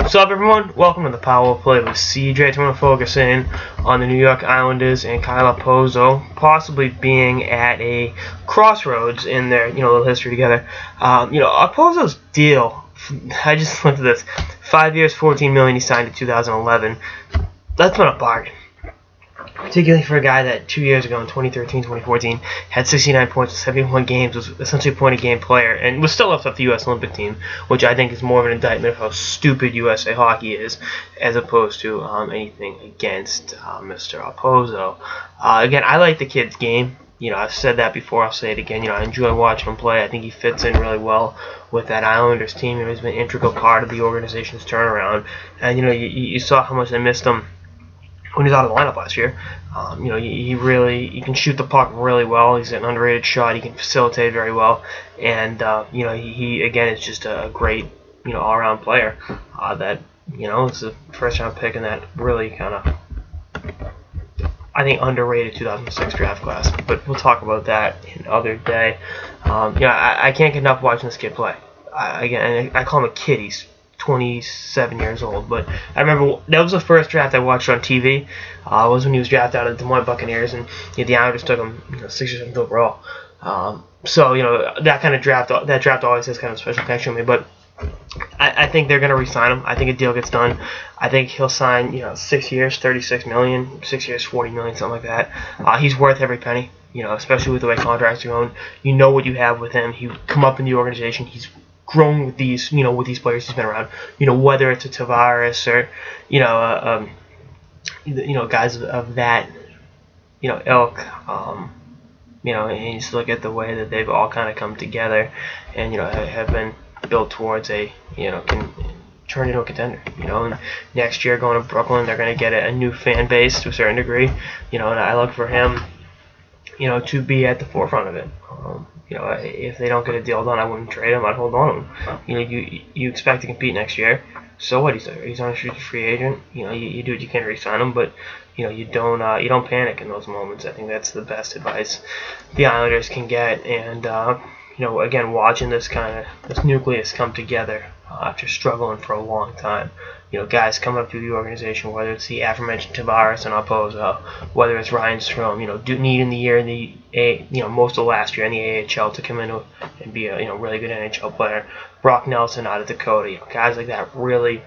What's up, everyone? Welcome to the Power Play with CJ. I want to focus in on the New York Islanders and Okposo possibly being at a crossroads in their little history together. Okposo's deal. I just looked at this. 5 years, $14 million. He signed in 2011. That's been a bargain. Particularly for a guy that 2 years ago in 2013, 2014 had 69 points in 71 games, was essentially a point-a-game player, and was still left off the U.S. Olympic team, which I think is more of an indictment of how stupid USA hockey is, as opposed to anything against Mr. Okposo. Again, I like the kid's game. I've said that before. I'll say it again. I enjoy watching him play. I think he fits in really well with that Islanders team. He's been an integral part of the organization's turnaround, and you saw how much they missed him when he was out of the lineup last year. He can shoot the puck really well. He's an underrated shot. He can facilitate very well, and he again is just a great all-around player that is a first-round pick in that really kind of underrated 2006 draft class. But we'll talk about that another day. I can't get enough watching this kid play. I call him a kid. He's 27 years old, but I remember that was the first draft I watched on TV. Was when he was drafted out of the Des Moines Buccaneers, and the Islanders took him 6th or 7th overall. That kind of draft always has kind of a special connection with me. But I think they're going to re-sign him. I think a deal gets done. I think he'll sign 6 years, $36 million, 6 years, $40 million, something like that. He's worth every penny. Especially with the way contracts are going. You know what you have with him. He come up in the organization. He's grown with these, with these players he's been around. Whether it's a Tavares or, guys of that, ilk. And you just look at the way that they've all kind of come together, and have been built towards a, can turn into a contender. And next year going to Brooklyn, they're going to get a new fan base to a certain degree. And I look for him, to be at the forefront of it. If they don't get a deal done, I wouldn't trade him. I'd hold on to him. You expect to compete next year. So what? He's on a free agent. You do what you can to re-sign him, but you don't panic in those moments. I think that's the best advice the Islanders can get. And again, watching this nucleus come together after struggling for a long time. Guys coming up through the organization, whether it's the aforementioned Tavares and Okposo, whether it's Ryan Strome, needing the year in the most of last year in the AHL to come in and be a really good NHL player. Brock Nelson out of Dakota, guys like that really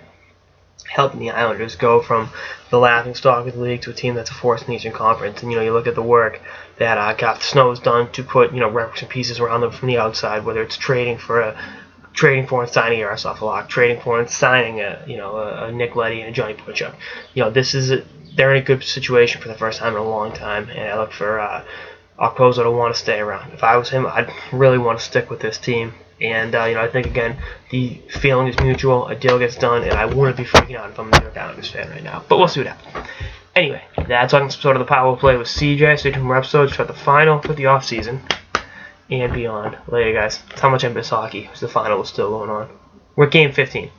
helping the Islanders go from the laughingstock of the league to a team that's a force in the Eastern Conference. And you look at the work that Garth Snow has done to put reps and pieces around them from the outside, whether it's trading for and signing Yaroslav Halak, trading for and signing a Nick Leddy and a Johnny Boychuk. They're in a good situation for the first time in a long time, and I look for Okposo to want to stay around. If I was him, I'd really want to stick with this team. And I think again the feeling is mutual. A deal gets done, and I wouldn't be freaking out if I'm a New York Islanders fan right now. But we'll see what happens. Anyway, that's on this episode of the Power Play with CJ. Stay tuned for more episodes throughout the final for the off season and beyond. Later, guys. That's how much I miss hockey. The final is still going on. We're at game 15.